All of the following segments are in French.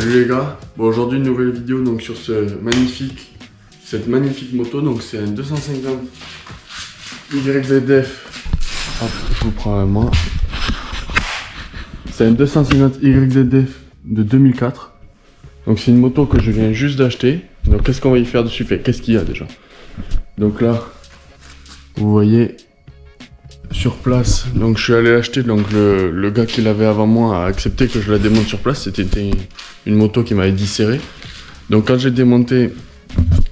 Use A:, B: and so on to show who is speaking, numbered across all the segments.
A: Salut les gars, bon, aujourd'hui une nouvelle vidéo donc sur cette magnifique moto, donc c'est un 250 YZF. Hop, je vous prends un moi. C'est un 250 YZF de 2004. Donc c'est une moto que je viens juste d'acheter. Donc qu'est-ce qu'on va y faire dessus? Qu'est-ce qu'il y a déjà? Donc là, vous voyez sur place, donc je suis allé l'acheter, donc le gars qui l'avait avant moi a accepté que je la démonte sur place. C'était une moto qui m'avait disséré. Donc quand j'ai démonté,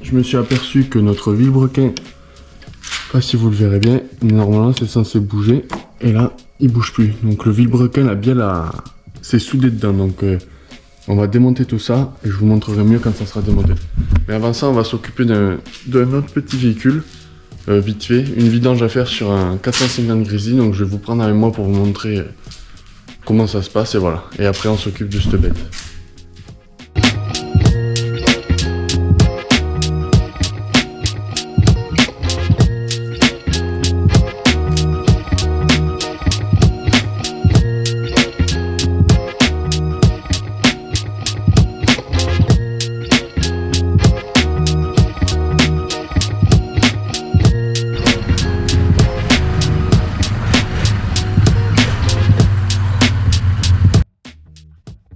A: je me suis aperçu que notre vilebrequin, je sais pas si vous le verrez bien, normalement c'est censé bouger, et là il bouge plus. Donc le vilebrequin, la bielle c'est soudé dedans, donc on va démonter tout ça et je vous montrerai mieux quand ça sera démonté. Mais avant ça, on va s'occuper d'un autre petit véhicule. Vite fait, une vidange à faire sur un 450 Grizzly, donc je vais vous prendre avec moi pour vous montrer comment ça se passe et voilà. Et après on s'occupe de cette bête.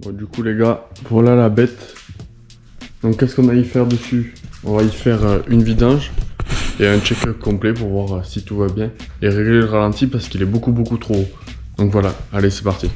A: Bon, du coup les gars, voilà la bête. Donc qu'est-ce qu'on va y faire dessus? On va y faire une vidange et un check-up complet pour voir si tout va bien. Et régler le ralenti parce qu'il est beaucoup trop haut. Donc voilà, allez c'est parti.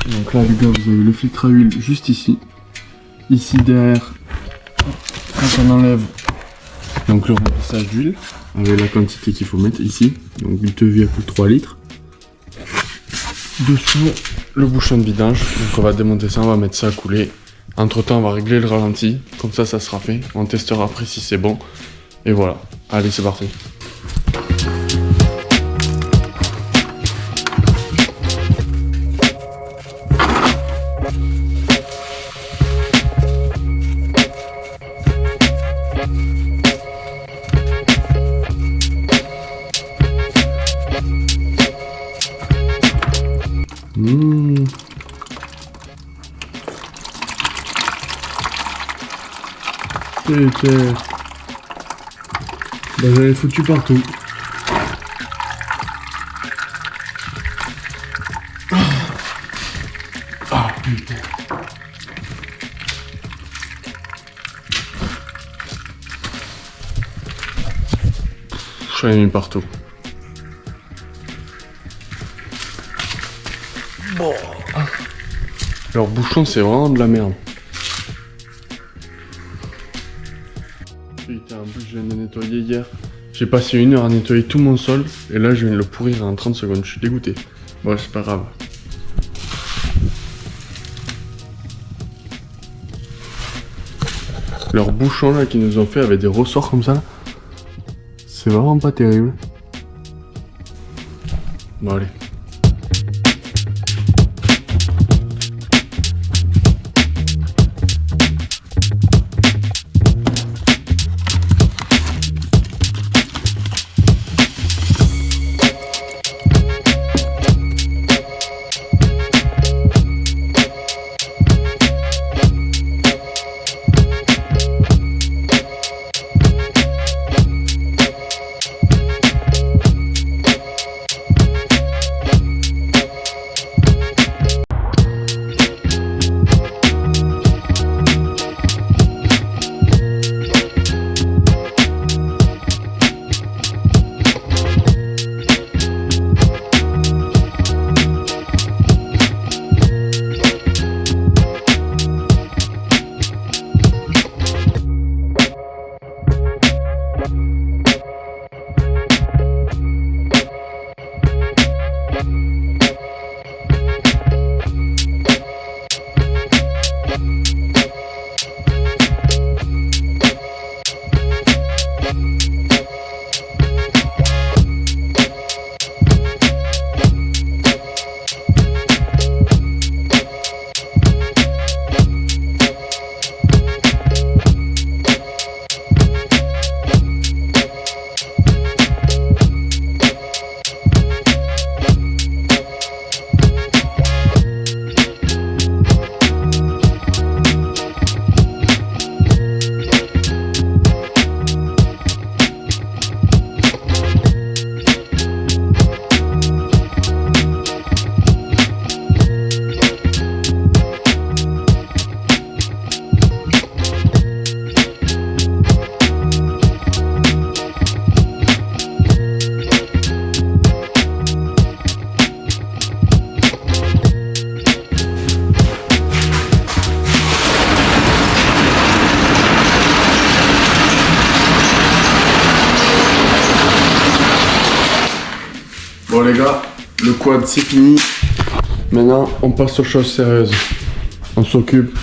A: Donc là les gars, vous avez le filtre à huile juste ici. Ici derrière, quand on enlève donc le remplissage d'huile avec la quantité qu'il faut mettre ici, donc 2,3 litres. Dessous le bouchon de vidange, donc on va démonter ça, on va mettre ça à couler. Entre temps on va régler le ralenti, comme ça sera fait. On testera après si c'est bon. Et voilà, allez c'est parti. Putain. Bah j'en ai foutu partout. Ah putain. J'en ai mis partout. Bon. Leur bouchon c'est vraiment de la merde. Putain, en plus je viens de nettoyer hier. J'ai passé 1 heure à nettoyer tout mon sol et là je viens de le pourrir en 30 secondes. Je suis dégoûté. Bon, c'est pas grave. Leurs bouchons là qu'ils nous ont fait avec des ressorts comme ça, c'est vraiment pas terrible. Bon allez. Bon les gars, le quad c'est fini. Maintenant on passe aux choses sérieuses. On s'occupe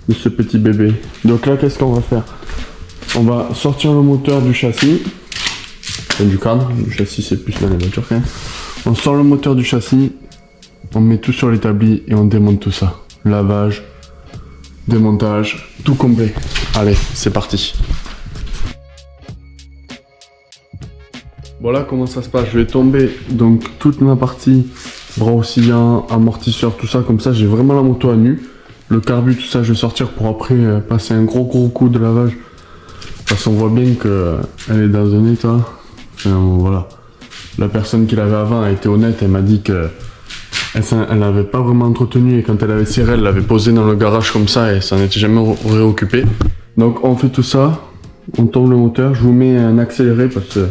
A: de ce petit bébé. Donc là qu'est-ce qu'on va faire? On va sortir le moteur du châssis. Enfin, du cadre, du châssis c'est plus dans les voitures quand même. On sort le moteur du châssis, on met tout sur l'établi et on démonte tout ça. Lavage, démontage, tout complet. Allez, c'est parti. Voilà comment ça se passe. Je vais tomber donc toute ma partie bras oscillants, amortisseur, tout ça. Comme ça, j'ai vraiment la moto à nu. Le carbu, tout ça, je vais sortir pour après passer un gros coup de lavage. Parce qu'on voit bien qu'elle est dans un état. Enfin, voilà. La personne qui l'avait avant a été honnête. Elle m'a dit que elle n'avait pas vraiment entretenu et quand elle avait ciré, elle l'avait posé dans le garage comme ça et ça n'était jamais réoccupé. Donc on fait tout ça. On tourne le moteur. Je vous mets un accéléré parce que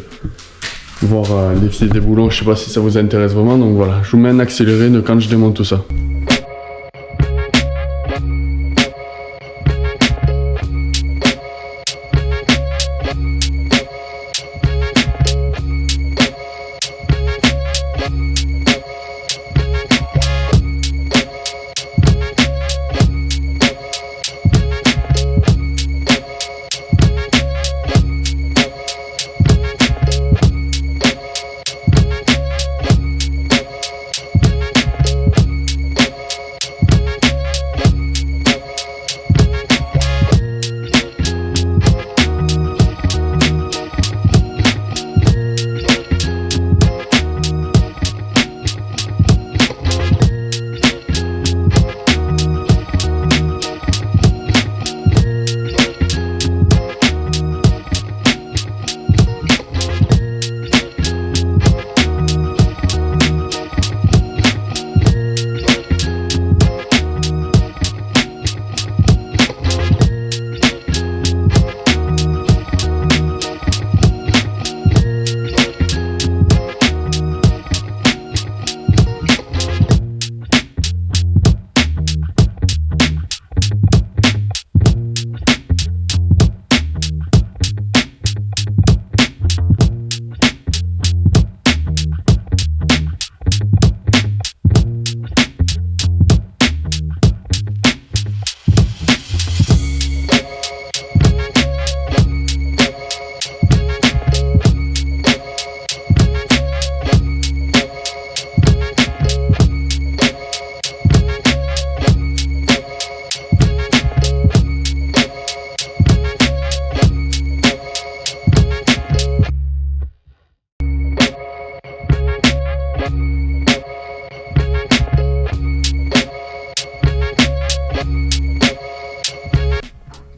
A: voir défiler des boulons, je sais pas si ça vous intéresse vraiment, donc voilà, je vous mets un accéléré de quand je démonte tout ça.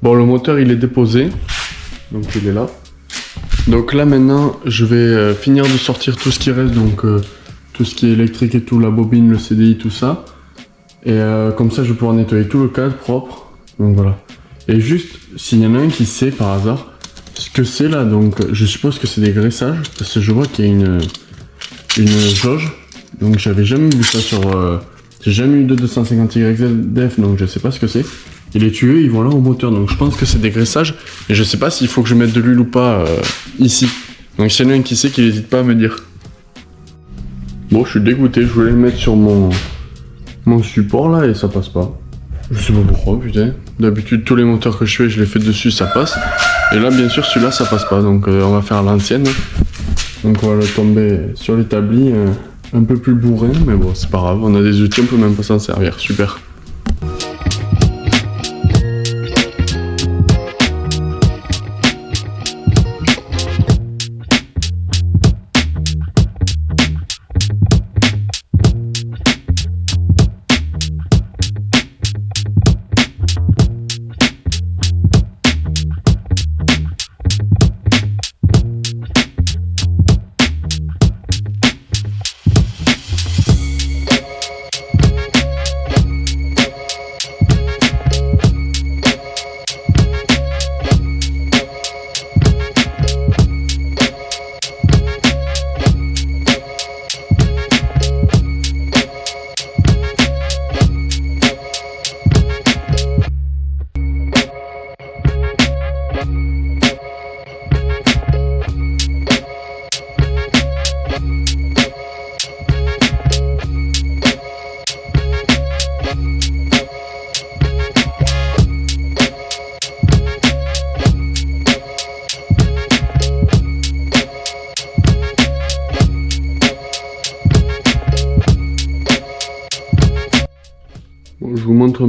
A: Bon, le moteur il est déposé, donc il est là. Donc là maintenant je vais finir de sortir tout ce qui reste, donc tout ce qui est électrique et tout, la bobine, le CDI, tout ça. Et comme ça je vais pouvoir nettoyer tout le cadre propre, donc voilà. Et juste, s'il y en a un qui sait par hasard ce que c'est là, donc je suppose que c'est des graissages, parce que je vois qu'il y a une jauge, donc j'avais jamais vu ça sur... j'ai jamais eu de 250YZF, donc je sais pas ce que c'est. Et les tuyaux ils vont là au moteur, donc je pense que c'est des graissages, et je sais pas s'il faut que je mette de l'huile ou pas ici. Donc s'il y en a un qui sait, qu'il n'hésite pas à me dire. Bon, je suis dégoûté, je voulais le mettre sur mon support là et ça passe pas. Je sais pas pourquoi, putain. D'habitude tous les moteurs que je fais, je les fais dessus, ça passe. Et là bien sûr celui-là ça passe pas, donc on va faire l'ancienne. Donc on va le tomber sur l'établi, un peu plus bourrin, mais bon c'est pas grave, on a des outils, on peut même pas s'en servir, super.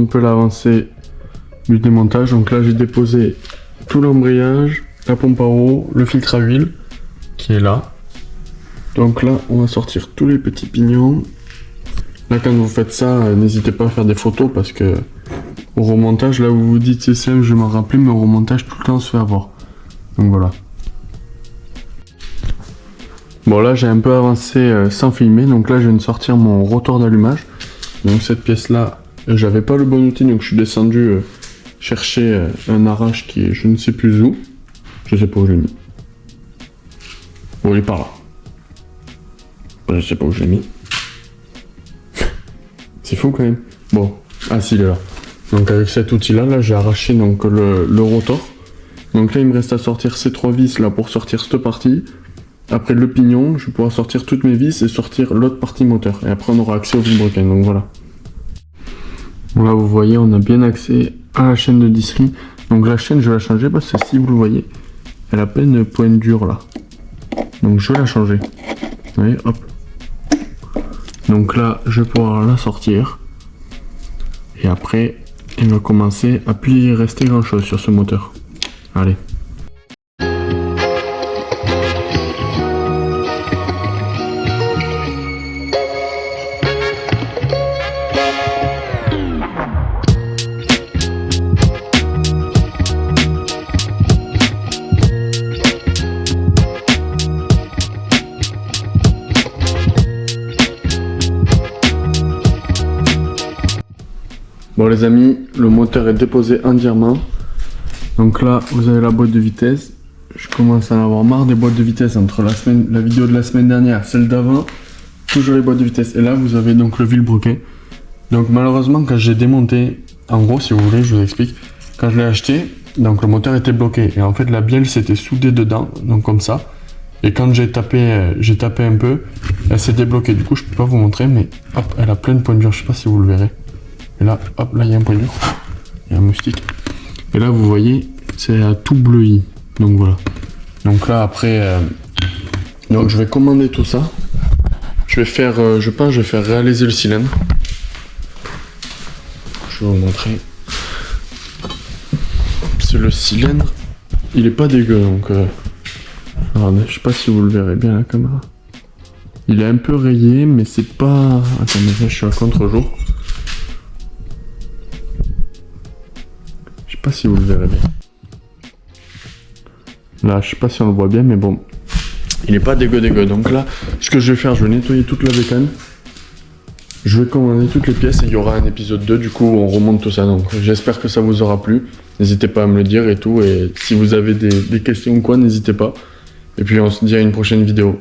A: un peu l'avancée du démontage. Donc là j'ai déposé tout l'embrayage, la pompe à eau, le filtre à huile qui est là. Donc là on va sortir tous les petits pignons. Là quand vous faites ça, n'hésitez pas à faire des photos parce que au remontage, là où vous vous dites c'est simple, je m'en rappelle, mais au remontage tout le temps on se fait avoir. Donc voilà. Bon là j'ai un peu avancé sans filmer, donc là je viens de sortir mon rotor d'allumage. Donc cette pièce là, j'avais pas le bon outil, donc je suis descendu chercher un arrache qui est je ne sais plus où. Je sais pas où je l'ai mis. Bon il est par là. Je sais pas où je l'ai mis. C'est fou quand même. Bon, ah si il est là. Donc avec cet outil là, j'ai arraché donc le rotor. Donc là il me reste à sortir ces 3 vis là pour sortir cette partie. Après le pignon, je vais pouvoir sortir toutes mes vis et sortir l'autre partie moteur. Et après on aura accès au vilebrequin, donc voilà. Bon là vous voyez, on a bien accès à la chaîne de disserie. Donc la chaîne je vais la changer parce que si vous le voyez, elle a plein de points durs là. Donc je vais la changer. Vous voyez, hop. Donc là je vais pouvoir la sortir. Et après, il va commencer à plus rester grand chose sur ce moteur. Allez. Bon les amis, le moteur est déposé entièrement. Donc là, vous avez la boîte de vitesse. Je commence à en avoir marre des boîtes de vitesse entre la vidéo de la semaine dernière, celle d'avant. Toujours les boîtes de vitesse. Et là, vous avez donc le vilebrequin. Donc malheureusement, quand j'ai démonté, en gros, si vous voulez, je vous explique. Quand je l'ai acheté, donc le moteur était bloqué. Et en fait, la bielle s'était soudée dedans, donc comme ça. Et quand j'ai tapé un peu, elle s'est débloquée. Du coup, je peux pas vous montrer, mais hop, elle a plein de points durs. Je sais pas si vous le verrez. Et là, hop, là il y a un point dur, il y a un moustique. Et là vous voyez, c'est tout bleui. Donc voilà. Donc là après, donc je vais commander tout ça. Je vais faire, je pense, je vais faire réaliser le cylindre. Je vais vous montrer. C'est le cylindre, il est pas dégueu donc. Regardez, je sais pas si vous le verrez bien à la caméra. Il est un peu rayé, mais c'est pas. Attendez, là je suis à contre-jour. Je sais pas si vous le verrez bien. Là, je sais pas si on le voit bien, mais bon. Il est pas dégueu. Donc là, ce que je vais faire, je vais nettoyer toute la bécane. Je vais commander toutes les pièces et il y aura un épisode 2. Du coup, on remonte tout ça. Donc j'espère que ça vous aura plu. N'hésitez pas à me le dire et tout. Et si vous avez des questions ou quoi, n'hésitez pas. Et puis on se dit à une prochaine vidéo.